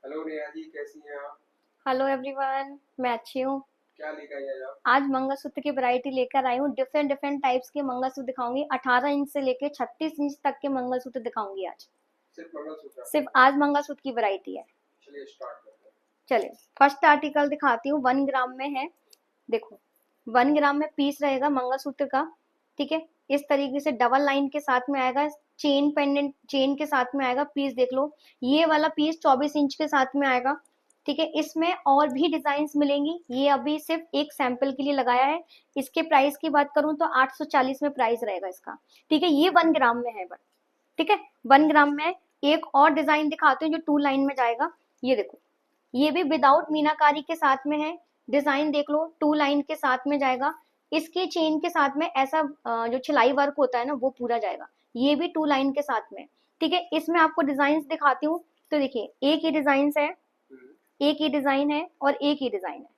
Hello Neha ji, कैसी हैं आप? हेलो एवरीवन, मैं अच्छी हूँ। क्या लेकर आई हैं आप? आज मंगलसूत्र की वैरायटी लेकर आई हूँ। डिफरेंट डिफरेंट टाइप्स के मंगलसूत्र दिखाऊंगी। 18 इंच से लेके 36 इंच तक के मंगलसूत्र दिखाऊंगी आज। सिर्फ मंगलसूत्र? सिर्फ आज मंगलसूत्र की वैरायटी है। चलिए स्टार्ट करते हैं। चलिए, फर्स्ट आर्टिकल दिखाती हूँ। 1 ग्राम में है। देखो, 1 ग्राम में पीस रहेगा मंगलसूत्र का। ठीक है, इस तरीके से डबल लाइन के साथ में आएगा। चेन पेंडेंट चेन के साथ में आएगा। पीस देख लो, ये वाला पीस 24 इंच के साथ में आएगा। ठीक है, इसमें और भी डिजाइन मिलेंगी। ये अभी सिर्फ एक सैंपल के लिए लगाया है। इसके प्राइस की बात करूं तो 840 में प्राइस रहेगा इसका। ठीक है, ये 1 ग्राम में है। बट ठीक है, 1 ग्राम में एक और डिजाइन दिखाते हैं जो 2 लाइन में जाएगा। ये देखो, ये भी विदाउट मीनाकारी के साथ में है। डिजाइन देख लो, 2 लाइन के साथ में जाएगा। इसके चेन के साथ में ऐसा जो छिलाई वर्क होता है ना, वो पूरा जाएगा। ये भी 2 लाइन के साथ में। ठीक है, इसमें आपको डिजाइन दिखाती हूँ। तो देखिए, एक ही डिजाइन है, हम्म, एक ही डिजाइन है और एक ही डिजाइन है।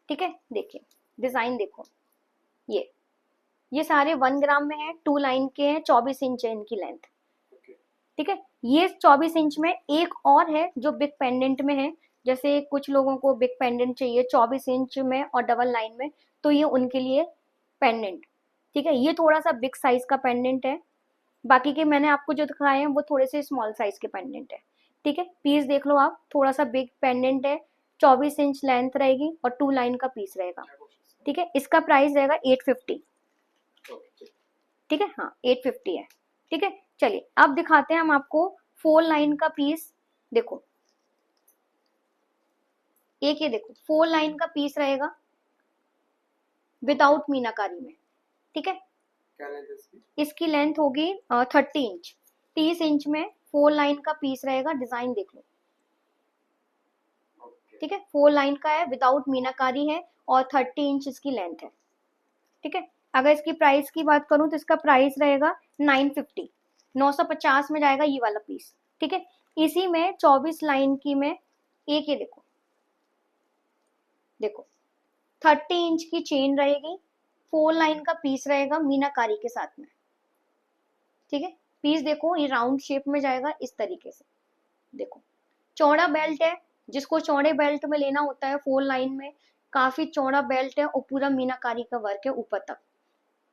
ठीक है, देखिए डिजाइन देखो। ये सारे 1 ग्राम में है, 2 लाइन के हैं, 24 इंच है इनकी लेंथ। ओके। ठीक है, ये 24 इंच में एक और है जो बिग पेंडेंट में है। जैसे कुछ लोगों को बिग पेंडेंट चाहिए 24 इंच में और डबल लाइन में, तो ये उनके लिए पेंडेंट। ठीक है, ये थोड़ा सा बिग साइज का पेंडेंट है। बाकी के मैंने आपको जो दिखाए हैं वो थोड़े से स्मॉल साइज के पेंडेंट है। ठीक है, पीस देख लो आप, थोड़ा सा बिग पेंडेंट है। 24 इंच लेंथ रहेगी और 2 लाइन का पीस रहेगा। क्या क्वेश्चन ठीक है, इसका प्राइस रहेगा 850। है? ओके। ठीक है, हाँ 850 है। ठीक है, चलिए अब दिखाते हैं हम आपको 4 लाइन का पीस। देखो, एक ये देखो 4 लाइन का पीस रहेगा ओके। विदाउट मीनाकारी में। ठीक है, क्या लेंथ है इसकी? इसकी लेंथ होगी 30 इंच। 30 इंच में 4 लाइन का पीस रहेगा। डिजाइन देख लो। ओके। ठीक है, 4 लाइन का है, विदाउट मीनाकारी है और 30 इंच इसकी लेंथ है। ठीक है, अगर इसकी प्राइस की बात करूं तो इसका प्राइस रहेगा 950। 950 में जाएगा ये वाला पीस। ठीक है, इसी में 24 लाइन की में एक ये देखो, देखो 30 इंच की चेन रहेगी। 4 लाइन का पीस रहेगा मीनाकारी के साथ में। ठीक है, पीस देखो, ये राउंड शेप में जाएगा इस तरीके से। देखो, चौड़ा बेल्ट है। जिसको चौड़े बेल्ट में लेना होता है 4 लाइन में, काफी चौड़ा बेल्ट है और पूरा मीनाकारी का वर्क है ऊपर तक।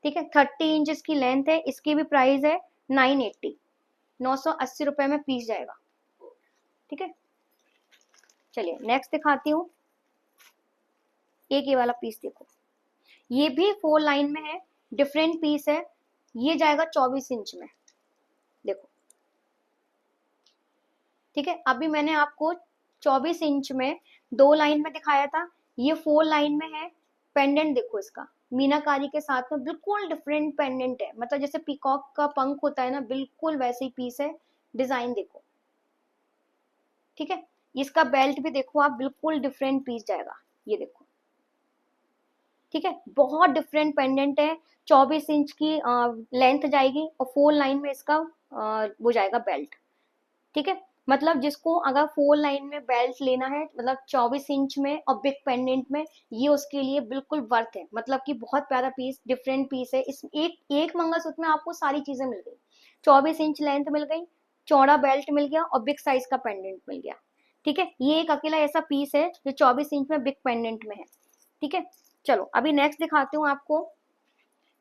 ठीक है, 30 इंच इसकी लेंथ है। इसकी भी प्राइस है 980। 980 रुपए में पीस जाएगा। ठीक है, चलिए नेक्स्ट दिखाती हूँ। एक ये वाला पीस देखो, ये भी 4 लाइन में है। डिफरेंट पीस है। ये जाएगा 24 इंच में। देखो, ठीक है, अभी मैंने आपको 24 इंच में 2 लाइन में दिखाया था। ये 4 लाइन में है। पेंडेंट देखो इसका, मीनाकारी के साथ में बिल्कुल डिफरेंट पेंडेंट है। मतलब जैसे पीकॉक का पंख होता है ना, बिल्कुल वैसे ही पीस है। डिजाइन देखो। ठीक है, इसका बेल्ट भी देखो आप, बिल्कुल डिफरेंट पीस जाएगा। ये देखो, ठीक है, बहुत डिफरेंट पेंडेंट है। 24 इंच की लेंथ जाएगी और 4 लाइन में इसका वो जाएगा बेल्ट। ठीक है, मतलब जिसको अगर 4 लाइन में बेल्ट लेना है, मतलब 24 इंच में और बिग पेंडेंट में, ये उसके लिए बिल्कुल वर्थ है। मतलब कि बहुत प्यारा पीस, डिफरेंट पीस है। इस एक एक मंगलसूत्र में आपको सारी चीजें मिल गई। 24 इंच लेंथ मिल गई, चौड़ा बेल्ट मिल गया और बिग साइज का पेंडेंट मिल गया। ठीक है, ये एक अकेला ऐसा पीस है जो 24 इंच में बिग पेंडेंट में है। ठीक है, चलो अभी नेक्स्ट दिखाती हूँ आपको।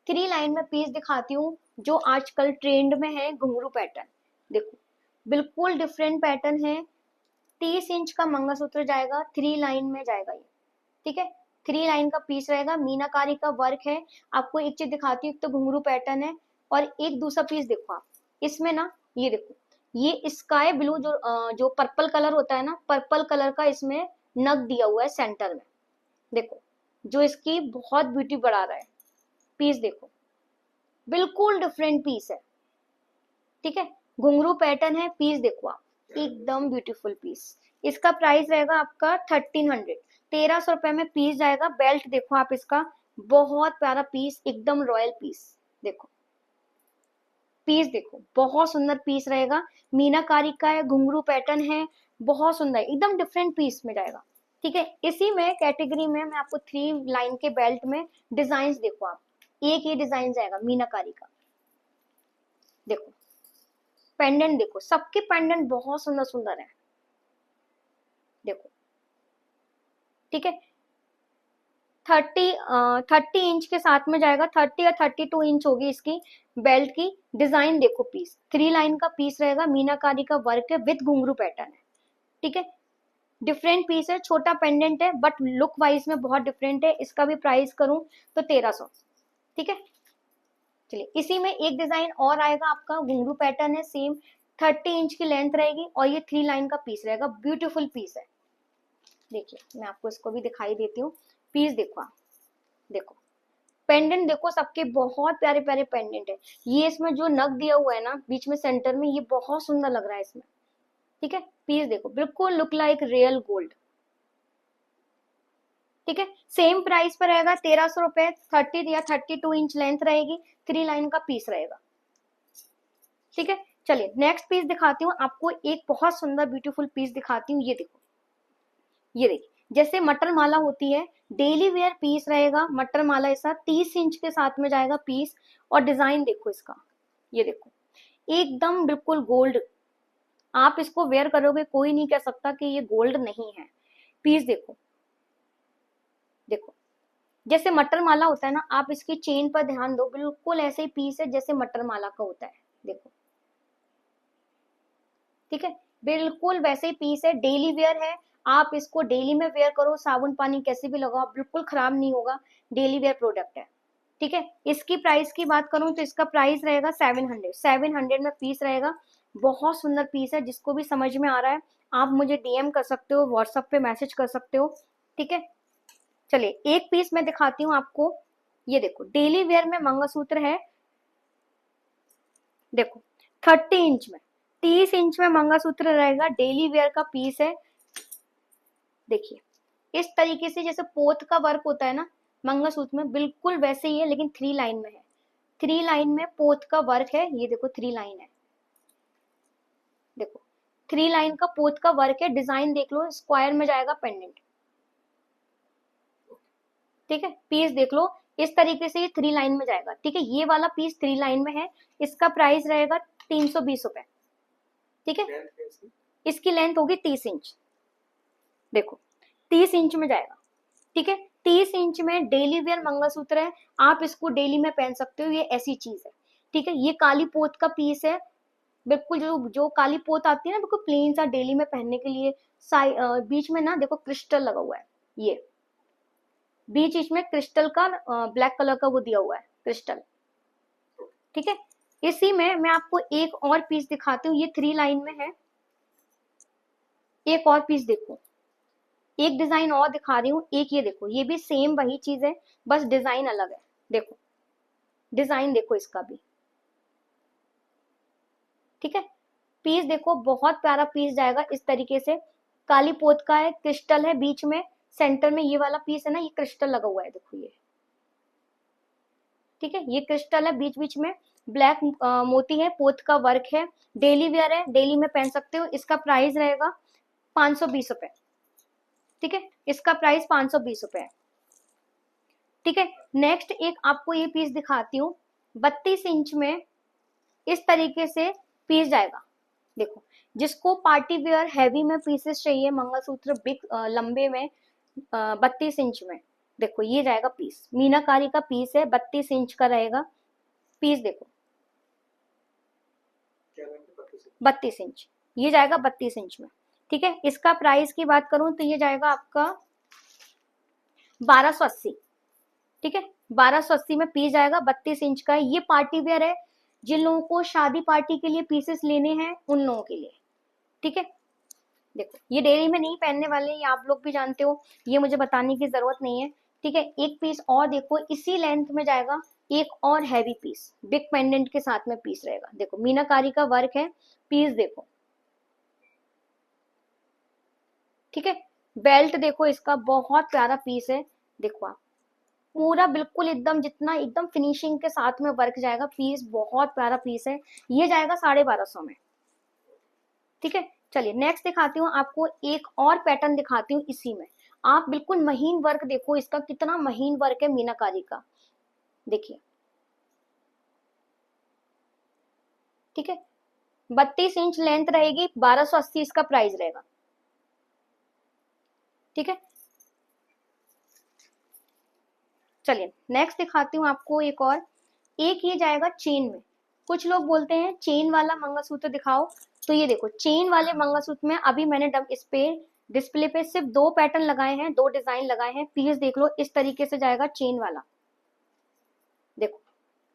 3 लाइन में पीस दिखाती हूँ जो आजकल ट्रेंड में है, घुंघरू पैटर्न। देखो, बिल्कुल डिफरेंट पैटर्न है। 30 इंच का मंगलसूत्र जाएगा, 3 लाइन में जाएगा ये। ठीक है, 3 लाइन का पीस रहेगा, मीनाकारी का वर्क है। आपको एक चीज दिखाती हूँ, एक तो घुंघरू पैटर्न है और एक दूसरा पीस देखो आप। इसमें ना, ये देखो, ये स्काई ब्लू जो पर्पल कलर होता है ना, पर्पल कलर का इसमें नग दिया हुआ है सेंटर में। देखो, जो इसकी बहुत ब्यूटी बढ़ा रहा है। पीस देखो, बिल्कुल डिफरेंट पीस है। ठीक है, घुंघरू पैटर्न है। पीस देखो आप, एकदम ब्यूटीफुल पीस। इसका प्राइस रहेगा आपका 1300। 1300 रुपए में पीस जाएगा। बेल्ट देखो आप इसका, बहुत प्यारा पीस, एकदम रॉयल पीस। देखो, पीस देखो, बहुत सुंदर पीस रहेगा। मीनाकारी का है, घुंघरू पैटर्न है, बहुत सुंदर, एकदम डिफरेंट पीस में जाएगा। ठीक है, इसी में कैटेगरी में मैं आपको 3 लाइन के बेल्ट में डिजाइन देखो आप। एक ये डिजाइन जाएगा मीनाकारी का। देखो, पेंडेंट देखो, सबके पेंडेंट बहुत सुंदर सुंदर है। देखो, ठीक है। 30 इंच के साथ में जाएगा, 30 या 32 इंच होगी इसकी बेल्ट की। डिजाइन देखो, पीस 3 लाइन का पीस रहेगा, मीनाकारी का वर्क है विद घुंघरू पैटर्न है, ठीक है। डिफरेंट पीस है, छोटा पेंडेंट है बट लुक वाइज में बहुत डिफरेंट है। इसका भी प्राइस करूं तो 1300, ठीक है। चलिए, इसी में एक डिजाइन और आएगा आपका, घुंघरू पैटर्न है सेम, 30 इंच की लेंथ रहेगी और ये 3 लाइन का पीस रहेगा, ब्यूटीफुल पीस है। देखिए, मैं आपको इसको भी दिखाई देती हूँ, पीस देखो आप, देखो पेंडेंट देखो, सबके बहुत प्यारे प्यारे पेंडेंट है। ये इसमें जो नग दिया हुआ है ना बीच में सेंटर में, ये बहुत सुंदर लग रहा है इसमें, ठीक है। पीस देखो, बिल्कुल लुक लाइक रियल गोल्ड, ठीक है। सेम प्राइस पर रहेगा 1300 रुपए, 30 या 32 इंच लेंथ रहेगी, 3 लाइन का पीस रहेगा, ठीक है। चलिए, नेक्स्ट पीस दिखाती हूँ आपको, एक बहुत सुंदर ब्यूटीफुल पीस दिखाती हूँ। ये देखो, ये देखिए, जैसे मटर माला होती है, डेली वेयर पीस रहेगा मटर माला ऐसा, 30 इंच के साथ में जाएगा पीस। और डिजाइन देखो इसका, ये देखो, एकदम बिल्कुल गोल्ड। आप इसको वेयर करोगे, कोई नहीं कह सकता कि ये गोल्ड नहीं है। पीस देखो, देखो जैसे मटर माला होता है ना, आप इसकी चेन पर ध्यान दो, बिल्कुल ऐसे ही पीस है जैसे मटर माला का होता है, देखो, ठीक है। बिल्कुल वैसे ही पीस है, डेली वेयर है। आप इसको डेली में वेयर करो, साबुन पानी कैसे भी लगाओ, बिल्कुल खराब नहीं होगा, डेली वेयर प्रोडक्ट है, ठीक है। इसकी प्राइस की बात करूं तो इसका प्राइस रहेगा 700 में पीस रहेगा। बहुत सुंदर पीस है, जिसको भी समझ में आ रहा है आप मुझे डीएम कर सकते हो, व्हाट्सएप पे मैसेज कर सकते हो, ठीक है। चलिए, एक पीस मैं दिखाती हूँ आपको, ये देखो, डेली वेयर में मंगलसूत्र है, देखो 30 इंच में, 30 इंच में मंगलसूत्र रहेगा, डेली वेयर का पीस है। देखिए, इस तरीके से जैसे पोत का वर्क होता है ना मंगलसूत्र में, बिल्कुल वैसे ही है, लेकिन 3 लाइन में है, 3 लाइन में पोत का वर्क है। ये देखो, 3 लाइन है, देखो 3 लाइन का पोत का वर्क है। डिजाइन देख लो, स्क्वायर में जाएगा पेंडेंट, ठीक है। पीस देख लो, इस तरीके से ये 3 लाइन में जाएगा, ठीक है। ये वाला पीस 3 लाइन में है, इसका प्राइस रहेगा 320 रुपए, ठीक है। लेंथ है इसकी? इसकी लेंथ होगी 30 इंच, देखो 30 इंच में जाएगा, ठीक है। 30 इंच में डेली वेयर मंगलसूत्र है, आप इसको डेली में पहन सकते हो, ये ऐसी चीज है, ठीक है। ये काली पोत का पीस है, बिल्कुल जो जो काली पोत आती है ना, बिल्कुल प्लेन सा डेली में पहनने के लिए। बीच में ना देखो क्रिस्टल लगा हुआ है, ये बीच इसमें क्रिस्टल का ब्लैक कलर का वो दिया हुआ है क्रिस्टल, ठीक है। इसी में मैं आपको एक और पीस दिखाती हूँ, ये 3 लाइन में है। एक और पीस देखो, एक डिजाइन और दिखा रही हूँ, एक ये देखो, ये भी सेम वही चीज है, बस डिजाइन अलग है। देखो, डिजाइन देखो इसका भी, ठीक है। पीस देखो, बहुत प्यारा पीस जाएगा इस तरीके से, काली पोत का है, क्रिस्टल है बीच में, सेंटर में ये वाला पीस है ना, ये क्रिस्टल लगा हुआ है, देखो ये, ठीक है। ये क्रिस्टल है, बीच बीच में ब्लैक मोती है, पोत का वर्क है, डेली वेयर है, डेली में पहन सकते हो। इसका प्राइस रहेगा 520 रुपए, ठीक है। इसका प्राइस 520 रुपए है, ठीक है। नेक्स्ट एक आपको ये पीस दिखाती हूँ, 32 इंच में इस तरीके से पीस जाएगा। देखो, जिसको पार्टी वेयर हैवी में पीसेस चाहिए, मंगलसूत्र बिग लंबे में, 32 इंच में, देखो ये जाएगा पीस, मीनाकारी का पीस है, 32 इंच का रहेगा पीस। देखो, क्या लेंथ है? 32 इंच। 32 इंच, ये जाएगा 32 इंच में, ठीक है। इसका प्राइस की बात करूं तो ये जाएगा आपका 1280, ठीक है। 1280 में पीस जाएगा, 32 इंच का है। ये पार्टी वेयर है, जिन लोगों को शादी पार्टी के लिए पीसेस लेने हैं उन लोगों के लिए, ठीक है। देखो, ये डेली में नहीं पहनने वाले, ये आप लोग भी जानते हो, ये मुझे बताने की जरूरत नहीं है, ठीक है। एक पीस और देखो, इसी लेंथ में जाएगा, एक और हैवी पीस, बिग पेंडेंट के साथ में पीस रहेगा। देखो, मीनाकारी का वर्क है, पीस देखो, ठीक है। बेल्ट देखो, इसका बहुत प्यारा पीस है, देखो आप, पूरा बिल्कुल एकदम, जितना एकदम फिनिशिंग के साथ में वर्क जाएगा, पीस बहुत प्यारा पीस है। ये जाएगा 1250 में, ठीक है। चलिए, नेक्स्ट दिखाती हूँ आपको, एक और पैटर्न दिखाती हूँ इसी में। आप बिल्कुल महीन वर्क देखो, इसका कितना महीन वर्क है मीनाकारी का, देखिए, ठीक है। 32 इंच लेंथ रहेगी, 1280 इसका प्राइस रहेगा, ठीक है, चलिए नेक्स्ट दिखाती हूँ आपको एक और। एक ये जाएगा चेन में। कुछ लोग बोलते हैं चेन वाला मंगलसूत्र दिखाओ, तो ये देखो चेन वाले मंगलसूत्र में अभी मैंने इस पे डिस्प्ले पे सिर्फ 2 पैटर्न लगाए हैं, 2 डिजाइन लगाए हैं। पीस देख लो, इस तरीके से जाएगा चेन वाला। देखो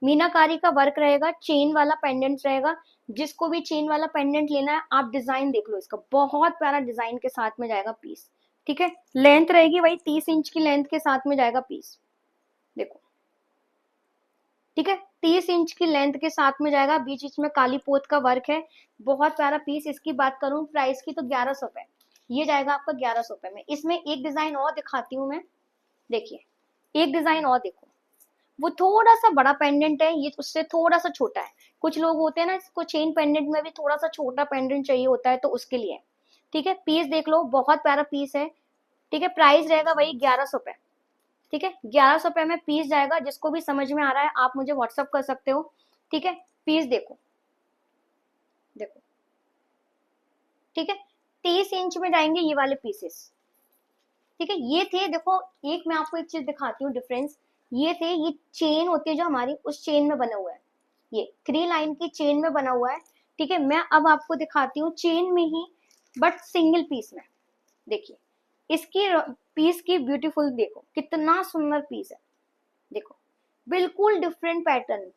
मीनाकारी का वर्क रहेगा, चेन वाला पेंडेंट रहेगा। जिसको भी चेन वाला पेंडेंट लेना है आप डिजाइन देख लो, इसका बहुत प्यारा डिजाइन के साथ में जाएगा पीस। ठीक है, लेंथ रहेगी वही 30 इंच की लेंथ के साथ में जाएगा पीस। देखो ठीक है, 30 इंच की लेंथ के साथ में जाएगा, बीच बीच में काली पोत का वर्क है, बहुत प्यारा पीस। इसकी बात करूं प्राइस की तो 1100 रुपए, ये जाएगा आपका 1100 रुपए में। इसमें एक डिजाइन और दिखाती हूँ मैं, देखिए एक डिजाइन और देखो, वो थोड़ा सा बड़ा पेंडेंट है, ये उससे थोड़ा सा छोटा है। कुछ लोग होते हैं ना, इसको चेन पेंडेंट में भी थोड़ा सा छोटा पेंडेंट चाहिए होता है, तो उसके लिए। ठीक है, पीस देख लो, बहुत प्यारा पीस है। ठीक है, प्राइस रहेगा वही 1100 रुपए। ठीक है, 1100 रुपए में पीस जाएगा। जिसको भी समझ में आ रहा है आप मुझे व्हाट्सअप कर सकते हो। ठीक है, पीस देखो, देखो ठीक है, 30 इंच में जाएंगे ये वाले पीसेस। ठीक है, ये थे, देखो एक मैं आपको एक चीज दिखाती हूँ डिफरेंस। ये थे, ये चेन होती है जो हमारी, उस चेन में बना हुआ है, ये 3 लाइन की चेन में बना हुआ है। ठीक है, मैं अब आपको दिखाती हूँ चेन में ही बट सिंगल पीस में। देखिए इसकी पीस की ब्यूटीफुल, देखो कितना सुंदर पीस है। देखो बिल्कुल डिफरेंट पैटर्न।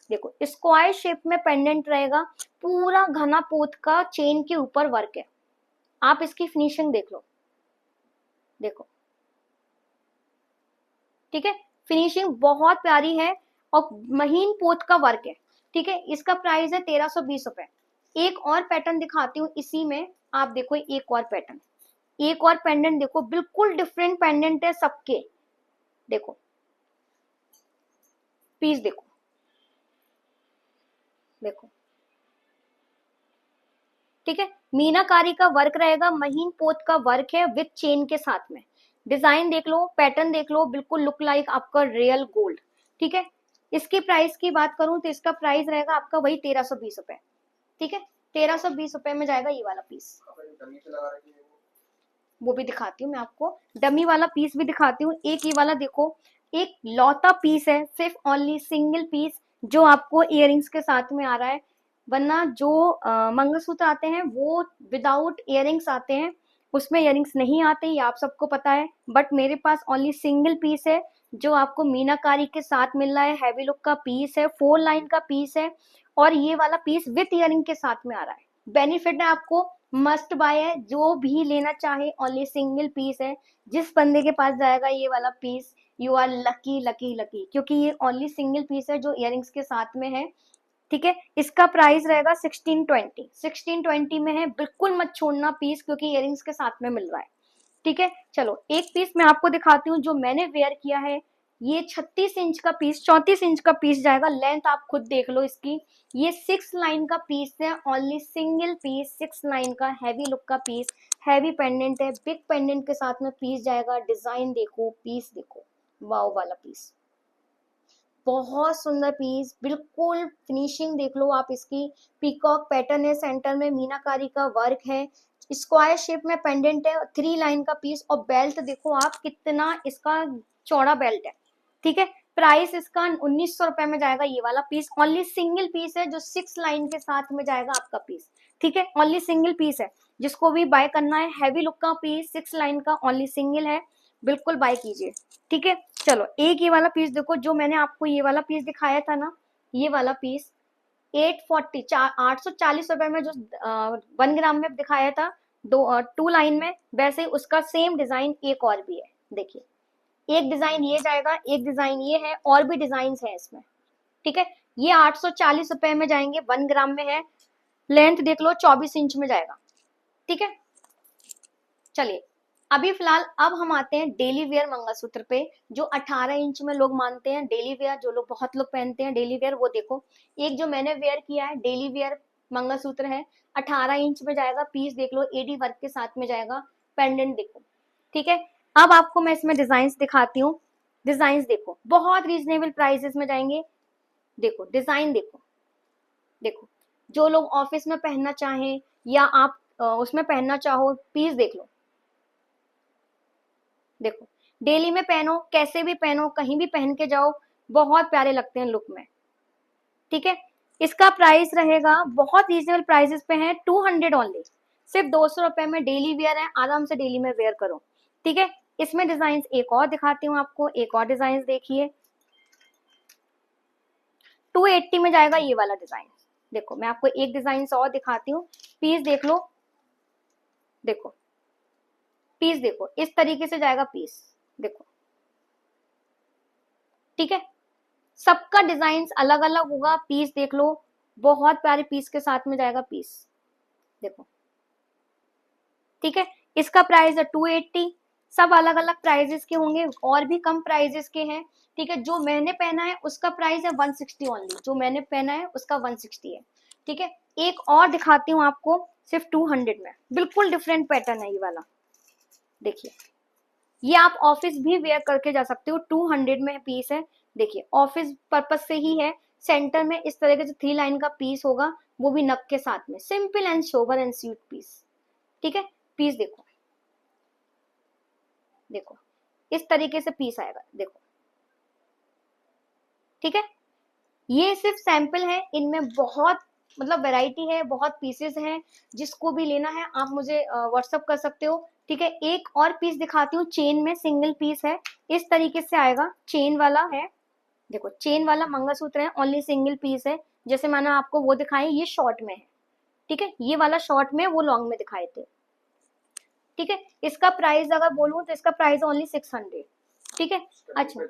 देखो स्क्वायर शेप में पेंडेंट रहेगा, पूरा घना पोत का चेन के ऊपर वर्क है। आप इसकी फिनिशिंग देख लो, देखो ठीक है, फिनिशिंग बहुत प्यारी है और महीन पोत का वर्क है। ठीक है, इसका प्राइस है 1320 रुपए। एक और पैटर्न दिखाती हूँ इसी में, आप देखो एक और पैटर्न, एक और पेंडेंट देखो, बिल्कुल डिफरेंट पेंडेंट है सबके। देखो पीस देखो, देखो ठीक है, मीनाकारी का वर्क रहेगा, महीन पोत का वर्क है विद चेन के साथ में। डिजाइन देख लो, पैटर्न देख लो, बिल्कुल लुक लाइक आपका रियल गोल्ड। ठीक है, इसकी प्राइस की बात करूं तो इसका प्राइस रहेगा आपका वही 1320 रुपए। ठीक है, 1320 रुपए में जाएगा ये वाला पीस। डमी पे लगा रखी है वो भी दिखाती हूँ मैं आपको, डमी वाला पीस भी दिखाती हूँ। एक ये वाला देखो, एक लौता पीस है, सिर्फ ओनली सिंगल पीस, जो आपको इयररिंग्स के साथ में आ रहा है। वरना जो मंगलसूत्र आते हैं वो विदाउट इयररिंग्स आते हैं, उसमें इयररिंग्स नहीं आते, ये आप सबको पता है। बट मेरे पास ओनली सिंगल पीस है, जो आपको मीनाकारी के साथ मिल रहा है। हैवी लुक का पीस है, 4 लाइन का पीस है, और ये वाला पीस विथ इयररिंग के साथ में आ रहा है। बेनिफिट है आपको, मस्ट बाय है, जो भी लेना चाहे ओनली सिंगल पीस है। जिस बंदे के पास जाएगा ये वाला piece, you are lucky lucky lucky, क्योंकि ये ओनली सिंगल पीस है जो इयररिंग्स के साथ में है। ठीक है, इसका प्राइस रहेगा 1620, 1620 में है। बिल्कुल मत छोड़ना पीस, क्योंकि इयररिंग्स के साथ में मिल रहा है। ठीक है, चलो एक पीस मैं आपको दिखाती हूँ जो मैंने वेयर किया है। ये 36 इंच का पीस, 34 इंच का पीस जाएगा, लेंथ आप खुद देख लो इसकी। ये 6 लाइन का पीस है, ओनली सिंगल पीस, 6 लाइन का हैवी लुक का पीस, हैवी पेंडेंट है, बिग पेंडेंट के साथ में पीस जाएगा। डिजाइन देखो, पीस देखो, वाव वाला पीस, बहुत सुंदर पीस, बिल्कुल फिनिशिंग देख लो आप इसकी। पीकॉक पैटर्न है, सेंटर में मीनाकारी का वर्क है, स्क्वायर शेप में पेंडेंट है, 3 लाइन का पीस। और बेल्ट देखो आप, कितना इसका चौड़ा बेल्ट है। ठीक है, प्राइस इसका 1900 रुपए में जाएगा ये वाला पीस। ओनली सिंगल पीस है, जो 6 लाइन के साथ में जाएगा आपका पीस। ठीक है, ओनली सिंगल पीस है, जिसको भी बाय करना है। हैवी लुक का पीस, 6 लाइन का, ओनली सिंगल है, बिल्कुल बाय कीजिए। ठीक है, चलो एक ये वाला पीस देखो, जो मैंने आपको ये वाला पीस दिखाया था ना, ये वाला पीस 840 रुपए में, जो 1 ग्राम में दिखाया था, 2 लाइन में, वैसे उसका सेम डिजाइन एक और भी है। देखिए एक डिजाइन ये जाएगा, एक डिजाइन ये है, और भी डिजाइन है इसमें। ठीक है, ये 840 रुपए में जाएंगे, 1 ग्राम में है। लेंथ देख लो, 24 इंच में जाएगा। ठीक है, चलिए अभी फिलहाल अब हम आते हैं डेली वेयर मंगलसूत्र पे, जो 18 इंच में लोग मानते हैं डेली वेयर, जो लोग बहुत लोग पहनते हैं डेली वेयर। वो देखो एक जो मैंने वेयर किया है डेली वेयर मंगलसूत्र है, 18 इंच में जाएगा। पीस देख लो, एडी वर्क के साथ में जाएगा। पेंडेंट देखो। ठीक है, अब आपको मैं इसमें डिजाइन दिखाती हूँ। डिजाइन देखो, बहुत रीजनेबल प्राइसेस में जाएंगे। देखो डिजाइन देखो, देखो जो लोग ऑफिस में पहनना चाहें या आप उसमें पहनना चाहो, पीस देख लो। देखो डेली में पहनो, कैसे भी पहनो, कहीं भी पहन के जाओ, बहुत प्यारे लगते हैं लुक में। ठीक है, इसका प्राइस रहेगा बहुत रीजनेबल प्राइसेस पे है, 200 ओनली, सिर्फ 200 रुपए में डेली वेयर है, आराम से डेली में वेयर करो। ठीक है, इसमें डिजाइन एक और दिखाती हूँ आपको, एक और डिजाइन देखिए, 280 में जाएगा ये वाला डिजाइन। देखो मैं आपको एक डिजाइन और दिखाती हूँ, पीस देख लो, देखो पीस देखो, इस तरीके से जाएगा पीस, देखो। ठीक है, सबका डिजाइन अलग अलग होगा, पीस देख लो, बहुत प्यारे पीस के साथ में जाएगा पीस, देखो। ठीक है, इसका प्राइस है 280, सब अलग अलग प्राइजेस के होंगे, और भी कम प्राइजेस के हैं। ठीक है, जो मैंने पहना है उसका प्राइस है 160 ओनली, जो मैंने पहना है उसका 160 है। ठीक है, एक और दिखाती हूँ आपको, सिर्फ 200 में, बिल्कुल डिफरेंट पैटर्न है ये वाला, देखिए। ये आप ऑफिस भी वेयर करके जा सकते हो, 200 में पीस है, देखिए ऑफिस पर्पज से ही है। सेंटर में इस तरह के जो 3 लाइन का पीस होगा, वो भी नग के साथ में, simple and sober and sweet piece. ठीक है, पीस देखो, देखो इस तरीके से पीस आएगा, देखो। ठीक है, ये सिर्फ सैंपल है, इनमें बहुत मतलब वैरायटी है, बहुत पीसेस हैं, जिसको भी लेना है आप मुझे व्हाट्सअप कर सकते हो। ठीक है, एक और पीस दिखाती हूँ, चेन में सिंगल पीस है, इस तरीके से आएगा, चेन वाला है, देखो चेन वाला मंगलसूत्र है, ओनली सिंगल पीस है, जैसे मैंने आपको वो दिखाए, ये शॉर्ट में है। ठीक है, ये वाला शॉर्ट में, वो लॉन्ग में दिखाए थे। ठीक है, इसका प्राइस अगर बोलूं तो इसका प्राइस ओनली 600। ठीक है, अच्छा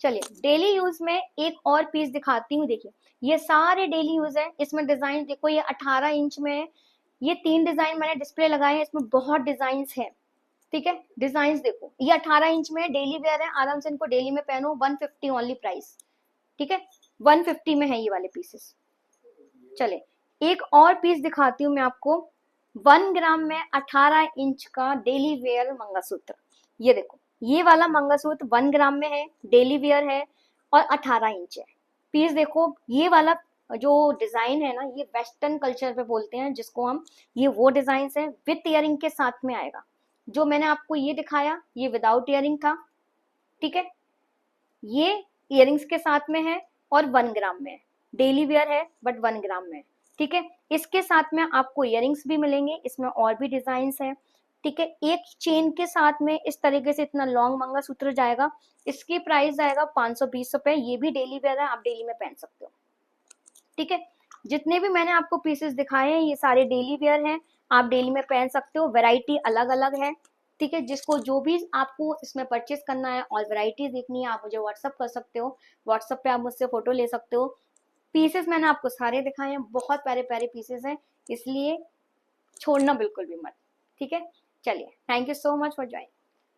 चलिए डेली यूज में एक और पीस दिखाती हूँ, देखिए ये सारे डेली यूज है, इसमें डिजाइन देखो, ये 18 इंच में है, ये 3 डिजाइन मैंने डिस्प्ले लगाए हैं, इसमें बहुत डिजाइन है। ठीक है, डिजाइन देखो, ये 18 इंच में डेली वेयर है, आराम से इनको डेली में पहनो, 150 ओनली प्राइस। ठीक है, 150 में है ये वाले पीसेस। चले एक और पीस दिखाती हूँ मैं आपको, 1 ग्राम में 18 इंच का डेली वेयर मंगलसूत्र, ये देखो, ये वाला मंगलसूत्र 1 ग्राम में है, डेली वेयर है, और 18 इंच है। पीस देखो, ये वाला जो डिजाइन है ना, ये वेस्टर्न कल्चर पे बोलते हैं जिसको हम, ये वो डिजाइन है, विथ इयरिंग के साथ में आएगा। जो मैंने आपको ये दिखाया, ये विदाउट इयरिंग था। ठीक है, ये इयरिंग्स के साथ में है, और 1 ग्राम में है, डेली वेयर है बट 1 ग्राम में है। ठीक है, इसके साथ में आपको इयरिंग्स भी मिलेंगे, इसमें और भी डिजाइन है। ठीक है, एक चेन के साथ में इस तरीके से इतना लॉन्ग मंगलसूत्र जाएगा, इसकी प्राइस जाएगा 520 रुपए, ये भी डेली वेयर है, आप डेली में पहन सकते हो। ठीक है, जितने भी मैंने आपको पीसेस दिखाए हैं, ये सारे डेली वेयर हैं, आप डेली में पहन सकते हो, वैरायटी अलग अलग है। ठीक है, जिसको जो भी आपको इसमें परचेस करना है और वैरायटी देखनी है, आप मुझे व्हाट्सअप कर सकते हो, व्हाट्सअप पे आप मुझसे फोटो ले सकते हो। पीसेस मैंने आपको सारे दिखाए हैं, बहुत प्यारे प्यारे पीसेस हैं, इसलिए छोड़ना बिल्कुल भी मत। ठीक है, चलिए, thank you so much for joining.